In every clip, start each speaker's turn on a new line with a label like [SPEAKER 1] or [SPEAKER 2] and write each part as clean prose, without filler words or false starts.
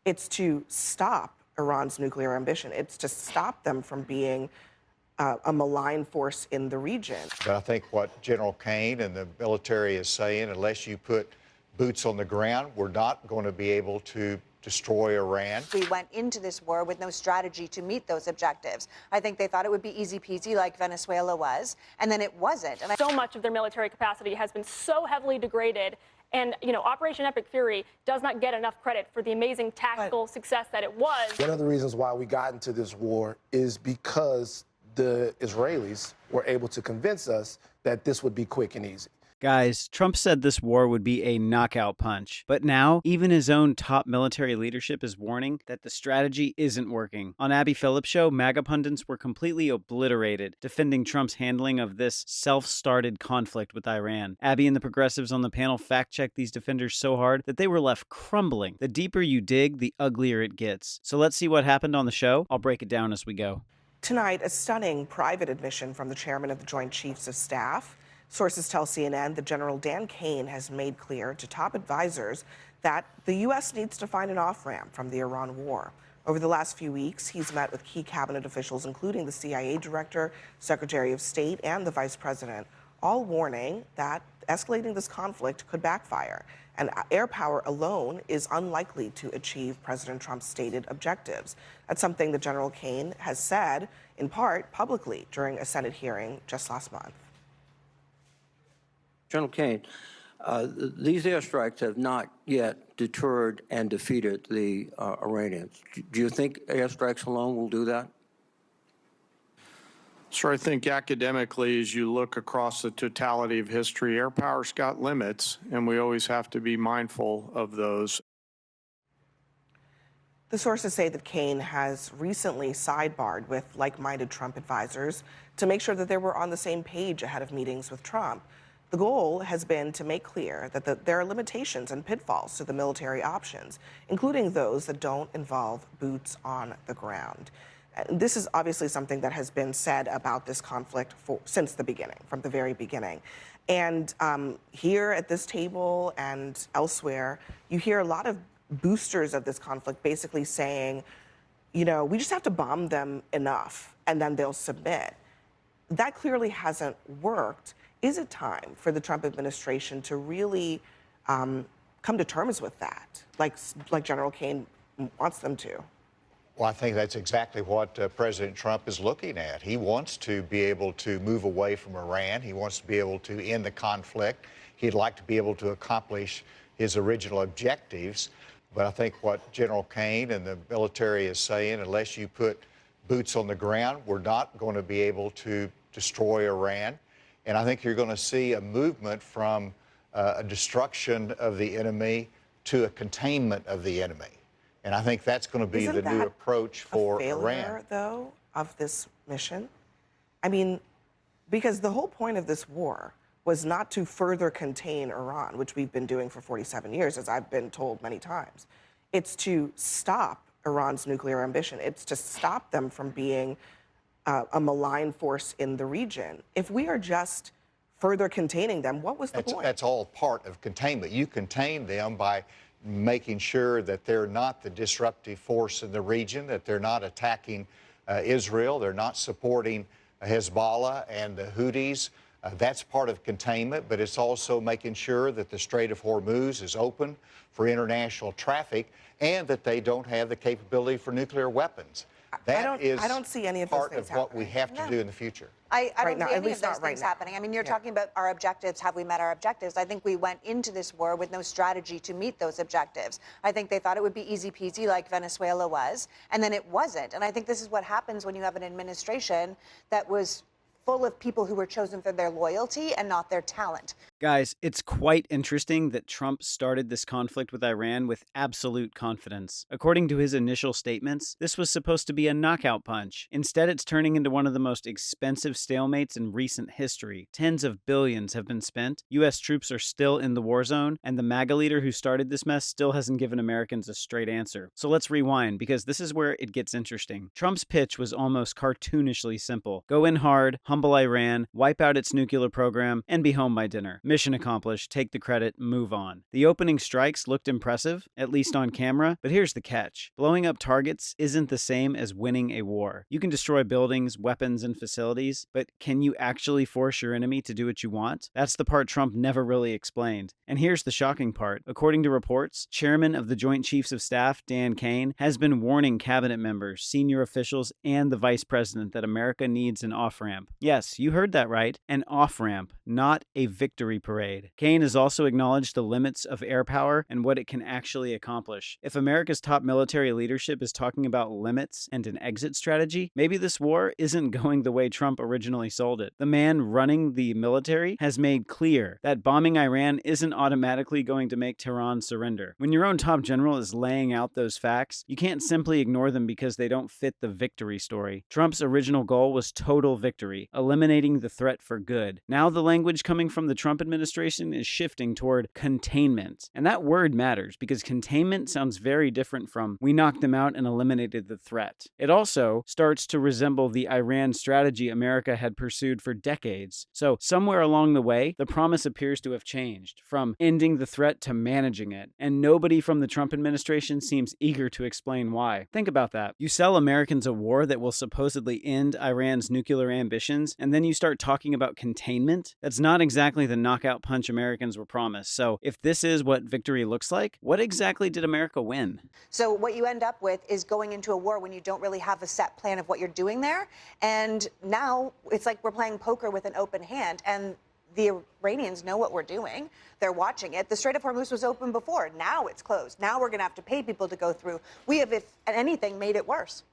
[SPEAKER 1] It's to stop Iran's nuclear ambition. It's to stop them from being a malign force in the region.
[SPEAKER 2] But I think what General Kane and the military is saying, unless you put boots on the ground, we're not going to be able to destroy Iran.
[SPEAKER 3] We went into this war with no strategy to meet those objectives. I think they thought it would be easy peasy like Venezuela was, and then it wasn't. And
[SPEAKER 4] so much of their military capacity has been so heavily degraded. And, Operation Epic Fury does not get enough credit for the amazing tactical success that it was.
[SPEAKER 5] One of the reasons why we got into this war is because the Israelis were able to convince us that this would be quick and easy.
[SPEAKER 6] Guys, Trump said this war would be a knockout punch. But now, even his own top military leadership is warning that the strategy isn't working. On Abby Phillip's show, MAGA pundits were completely obliterated, defending Trump's handling of this self-started conflict with Iran. Abby and the progressives on the panel fact-checked these defenders so hard that they were left crumbling. The deeper you dig, the uglier it gets. So let's see what happened on the show. I'll break it down as we go.
[SPEAKER 1] Tonight, a stunning private admission from the chairman of the Joint Chiefs of Staff. Sources tell CNN that General Dan Kane has made clear to top advisors that the U.S. needs to find an off-ramp from the Iran war. Over the last few weeks, he's met with key cabinet officials, including the CIA director, Secretary of State, and the vice president, all warning that escalating this conflict could backfire. And air power alone is unlikely to achieve President Trump's stated objectives. That's something that General Kane has said, in part, publicly during a Senate hearing just last month.
[SPEAKER 7] General Kane, these airstrikes have not yet deterred and defeated the Iranians. Do you think airstrikes alone will do that?
[SPEAKER 8] Sure, I think academically, as you look across the totality of history, air power's got limits, and we always have to be mindful of those.
[SPEAKER 1] The sources say that Kane has recently sidebarred with like-minded Trump advisors to make sure that they were on the same page ahead of meetings with Trump. The goal has been to make clear that there are limitations and pitfalls to the military options, including those that don't involve boots on the ground. This is obviously something that has been said about this conflict since the beginning, from the very beginning. And here at this table and elsewhere, you hear a lot of boosters of this conflict basically saying, we just have to bomb them enough and then they'll submit. That clearly hasn't worked. Is it time for the Trump administration to really come to terms with that, like General Kane wants them to?
[SPEAKER 2] Well, I think that's exactly what President Trump is looking at. He wants to be able to move away from Iran. He wants to be able to end the conflict. He'd like to be able to accomplish his original objectives. But I think what General Kane and the military is saying, unless you put boots on the ground, we're not going to be able to destroy Iran. And I think you're going to see a movement from a destruction of the enemy to a containment of the enemy. And I think that's going to be the new approach for
[SPEAKER 1] Iran. Failure, though, of this mission? I mean, because the whole point of this war was not to further contain Iran, which we've been doing for 47 years, as I've been told many times. It's to stop Iran's nuclear ambition. It's to stop them from being a malign force in the region. If we are just further containing them, what was the point?
[SPEAKER 2] That's all part of containment. You contain them by making sure that they're not the disruptive force in the region, that they're not attacking Israel, they're not supporting Hezbollah and the Houthis. That's part of containment, but it's also making sure that the Strait of Hormuz is open for international traffic and that they don't have the capability for nuclear weapons.
[SPEAKER 1] I don't see any of those
[SPEAKER 2] part
[SPEAKER 1] things
[SPEAKER 2] of what we have to do in the future.
[SPEAKER 3] I don't
[SPEAKER 1] Right now,
[SPEAKER 3] see
[SPEAKER 1] at
[SPEAKER 3] any
[SPEAKER 1] least
[SPEAKER 3] of those
[SPEAKER 1] not right
[SPEAKER 3] things
[SPEAKER 1] now.
[SPEAKER 3] happening. I mean, you're talking about our objectives. Have we met our objectives? I think we went into this war with no strategy to meet those objectives. I think they thought it would be easy peasy like Venezuela was, and then it wasn't. And I think this is what happens when you have an administration that was full of people who were chosen for their loyalty and not their talent.
[SPEAKER 6] Guys, it's quite interesting that Trump started this conflict with Iran with absolute confidence. According to his initial statements, this was supposed to be a knockout punch. Instead, it's turning into one of the most expensive stalemates in recent history. Tens of billions have been spent, U.S. troops are still in the war zone, and the MAGA leader who started this mess still hasn't given Americans a straight answer. So let's rewind, because this is where it gets interesting. Trump's pitch was almost cartoonishly simple. Go in hard, humble Iran, wipe out its nuclear program, and be home by dinner. mission accomplished, take the credit, move on. The opening strikes looked impressive, at least on camera, but here's the catch. Blowing up targets isn't the same as winning a war. You can destroy buildings, weapons, and facilities, but can you actually force your enemy to do what you want? That's the part Trump never really explained. And here's the shocking part. According to reports, Chairman of the Joint Chiefs of Staff, Dan Kane, has been warning cabinet members, senior officials, and the vice president that America needs an off-ramp. Yes, you heard that right, an off-ramp, not a victory parade. Kane has also acknowledged the limits of air power and what it can actually accomplish. If America's top military leadership is talking about limits and an exit strategy, maybe this war isn't going the way Trump originally sold it. The man running the military has made clear that bombing Iran isn't automatically going to make Tehran surrender. When your own top general is laying out those facts, you can't simply ignore them because they don't fit the victory story. Trump's original goal was total victory, eliminating the threat for good. Now the language coming from the Trump administration is shifting toward containment. And that word matters because containment sounds very different from we knocked them out and eliminated the threat. It also starts to resemble the Iran strategy America had pursued for decades. So somewhere along the way, the promise appears to have changed from ending the threat to managing it. And nobody from the Trump administration seems eager to explain why. Think about that. You sell Americans a war that will supposedly end Iran's nuclear ambitions, and then you start talking about containment? That's not exactly the knockout punch Americans were promised. So if this is what victory looks like, what exactly did America win?
[SPEAKER 3] So what you end up with is going into a war when you don't really have a set plan of what you're doing there. And now it's like we're playing poker with an open hand. And the Iranians know what we're doing. They're watching it. The Strait of Hormuz was open before. Now it's closed. Now we're going to have to pay people to go through. We have, if anything, made it worse.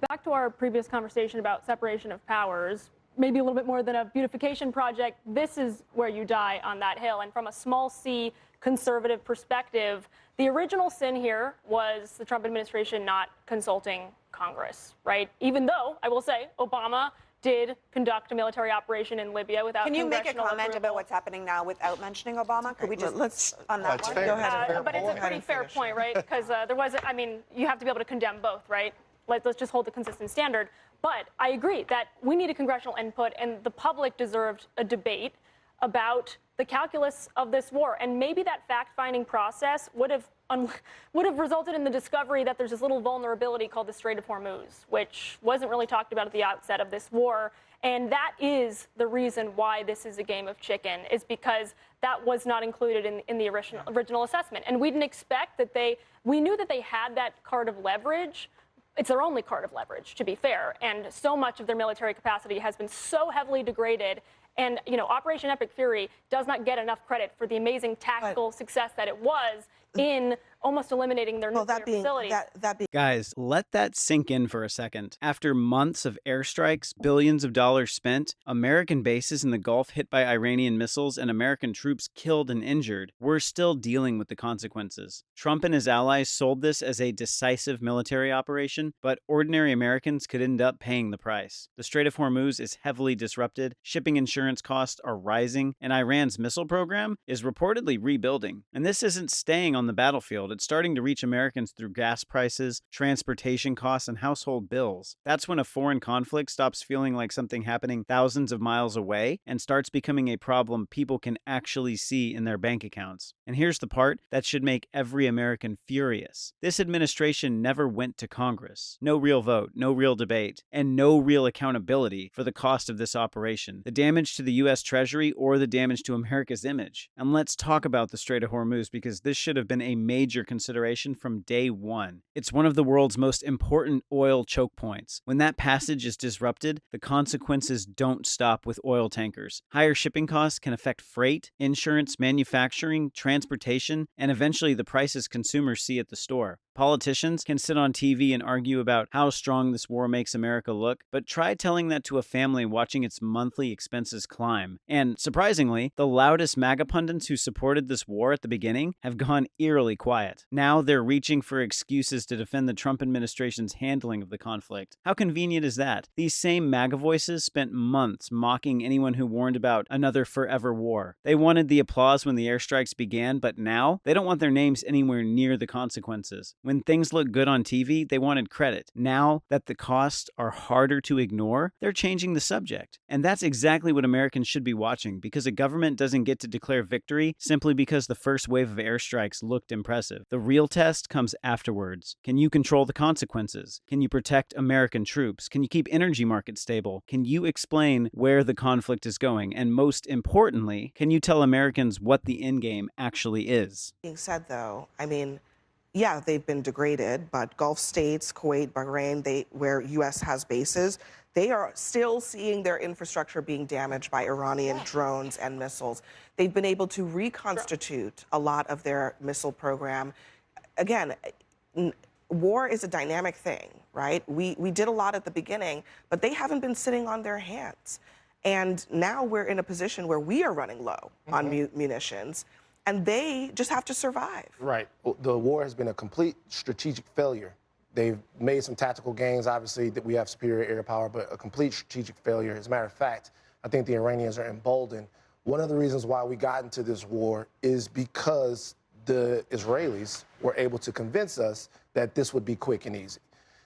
[SPEAKER 4] Back to our previous conversation about separation of powers, maybe a little bit more than a beautification project, this is where you die on that hill. And from a small c conservative perspective, the original sin here was the Trump administration not consulting Congress, right? Even though, I will say, Obama did conduct a military operation in Libya without
[SPEAKER 3] congressional approval.
[SPEAKER 4] Can you
[SPEAKER 3] make a comment about what's happening now without mentioning Obama? Could we just,
[SPEAKER 1] let's,
[SPEAKER 3] on that
[SPEAKER 2] that's
[SPEAKER 3] one?
[SPEAKER 2] fair.
[SPEAKER 1] Go ahead.
[SPEAKER 4] But it's a pretty fair point, right? Because there was, I mean, you have to be able to condemn both, right? Let's just hold the consistent standard. But I agree that we need a congressional input, and the public deserved a debate about the calculus of this war. And maybe that fact-finding process would have resulted in the discovery that there's this little vulnerability called the Strait of Hormuz, which wasn't really talked about at the outset of this war. And that is the reason why this is a game of chicken, is because that was not included in the original assessment. And we didn't expect that we knew that they had that card of leverage. It's their only card of leverage, to be fair. And so much of their military capacity has been so heavily degraded. And, you know, Operation Epic Fury does not get enough credit for the amazing tactical success that it was in almost eliminating their nuclear facilities.
[SPEAKER 6] Guys, let that sink in for a second. After months of airstrikes, billions of dollars spent, American bases in the Gulf hit by Iranian missiles, and American troops killed and injured, we're still dealing with the consequences. Trump and his allies sold this as a decisive military operation, but ordinary Americans could end up paying the price. The Strait of Hormuz is heavily disrupted, shipping insurance costs are rising, and Iran's missile program is reportedly rebuilding. And this isn't staying on the battlefield. It's starting to reach Americans through gas prices, transportation costs, and household bills. That's when a foreign conflict stops feeling like something happening thousands of miles away and starts becoming a problem people can actually see in their bank accounts. And here's the part that should make every American furious. This administration never went to Congress. No real vote, no real debate, and no real accountability for the cost of this operation, the damage to the U.S. Treasury, or the damage to America's image. And let's talk about the Strait of Hormuz, because this should have been a major consideration from day one. It's one of the world's most important oil choke points. When that passage is disrupted, the consequences don't stop with oil tankers. Higher shipping costs can affect freight, insurance, manufacturing, transportation, and eventually the prices consumers see at the store. Politicians can sit on TV and argue about how strong this war makes America look, but try telling that to a family watching its monthly expenses climb. And surprisingly, the loudest MAGA pundits who supported this war at the beginning have gone eerily quiet. Now they're reaching for excuses to defend the Trump administration's handling of the conflict. How convenient is that? These same MAGA voices spent months mocking anyone who warned about another forever war. They wanted the applause when the airstrikes began, but now they don't want their names anywhere near the consequences. When things look good on TV, they wanted credit. Now that the costs are harder to ignore, they're changing the subject. And that's exactly what Americans should be watching, because a government doesn't get to declare victory simply because the first wave of airstrikes looked impressive. The real test comes afterwards. Can you control the consequences? Can you protect American troops? Can you keep energy markets stable? Can you explain where the conflict is going? And most importantly, can you tell Americans what the end game actually is?
[SPEAKER 1] Being said, though, I mean, yeah, they've been degraded, but Gulf states, Kuwait, Bahrain, where U.S. has bases, they are still seeing their infrastructure being damaged by Iranian drones and missiles. They've been able to reconstitute a lot of their missile program. Again, war is a dynamic thing, right? We did a lot at the beginning, but they haven't been sitting on their hands. And now we're in a position where we are running low on munitions, and they just have to survive.
[SPEAKER 5] Right. The war has been a complete strategic failure. They've made some tactical gains, obviously, that we have superior air power, but a complete strategic failure. As a matter of fact, I think the Iranians are emboldened. One of the reasons why we got into this war is because the Israelis were able to convince us that this would be quick and easy.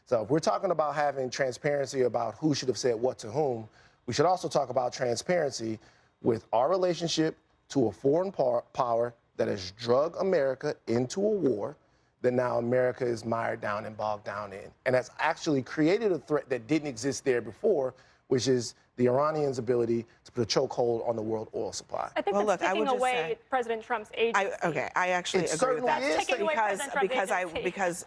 [SPEAKER 5] So if we're talking about having transparency about who should have said what to whom, we should also talk about transparency with our relationship to a foreign power that has drug America into a war that now America is mired down and bogged down in. And that's actually created a threat that didn't exist there before, which is the Iranians' ability to put a chokehold on the world oil supply.
[SPEAKER 4] I think
[SPEAKER 1] Well,
[SPEAKER 4] that's
[SPEAKER 1] look, I
[SPEAKER 4] taking
[SPEAKER 1] would just
[SPEAKER 4] away
[SPEAKER 1] say-
[SPEAKER 4] President Trump's agency.
[SPEAKER 1] I actually
[SPEAKER 5] It
[SPEAKER 1] agree with that.
[SPEAKER 5] certainly is.
[SPEAKER 4] Taking away President Trump's agency.
[SPEAKER 1] Because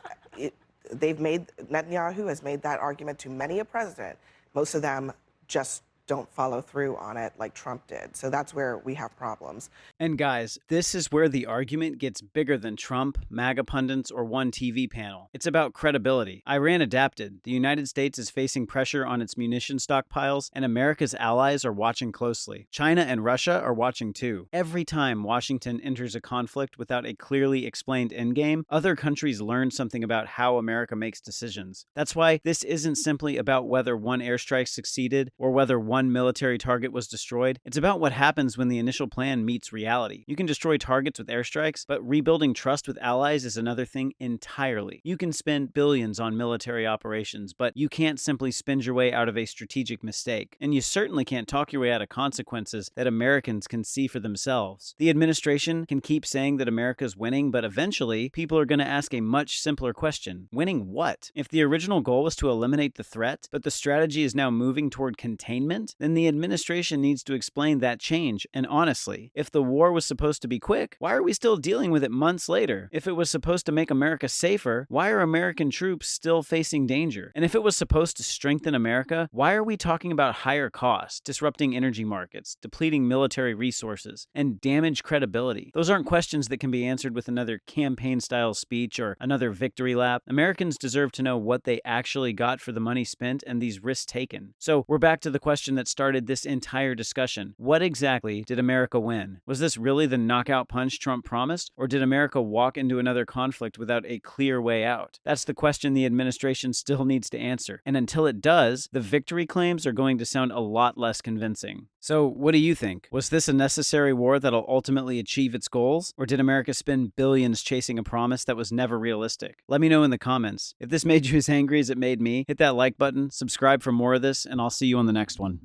[SPEAKER 1] Netanyahu has made that argument to many a president. Most of them just don't follow through on it like Trump did. So that's where we have problems.
[SPEAKER 6] And guys, this is where the argument gets bigger than Trump, MAGA pundits, or one TV panel. It's about credibility. Iran adapted. The United States is facing pressure on its munition stockpiles, and America's allies are watching closely. China and Russia are watching too. Every time Washington enters a conflict without a clearly explained endgame, other countries learn something about how America makes decisions. That's why this isn't simply about whether one airstrike succeeded or whether one military target was destroyed. It's about what happens when the initial plan meets reality. You can destroy targets with airstrikes, but rebuilding trust with allies is another thing entirely. You can spend billions on military operations, but you can't simply spend your way out of a strategic mistake. And you certainly can't talk your way out of consequences that Americans can see for themselves. The administration can keep saying that America's winning, but eventually people are going to ask a much simpler question. Winning what? If the original goal was to eliminate the threat, but the strategy is now moving toward containment, then the administration needs to explain that change. And honestly, if the war was supposed to be quick, why are we still dealing with it months later? If it was supposed to make America safer, why are American troops still facing danger? And if it was supposed to strengthen America, why are we talking about higher costs, disrupting energy markets, depleting military resources, and damage credibility? Those aren't questions that can be answered with another campaign-style speech or another victory lap. Americans deserve to know what they actually got for the money spent and these risks taken. So we're back to the question that started this entire discussion. What exactly did America win? Was this really the knockout punch Trump promised, or did America walk into another conflict without a clear way out? That's the question the administration still needs to answer. And until it does, the victory claims are going to sound a lot less convincing. So, what do you think? Was this a necessary war that'll ultimately achieve its goals, or did America spend billions chasing a promise that was never realistic? Let me know in the comments. If this made you as angry as it made me, hit that like button, subscribe for more of this, and I'll see you on the next one.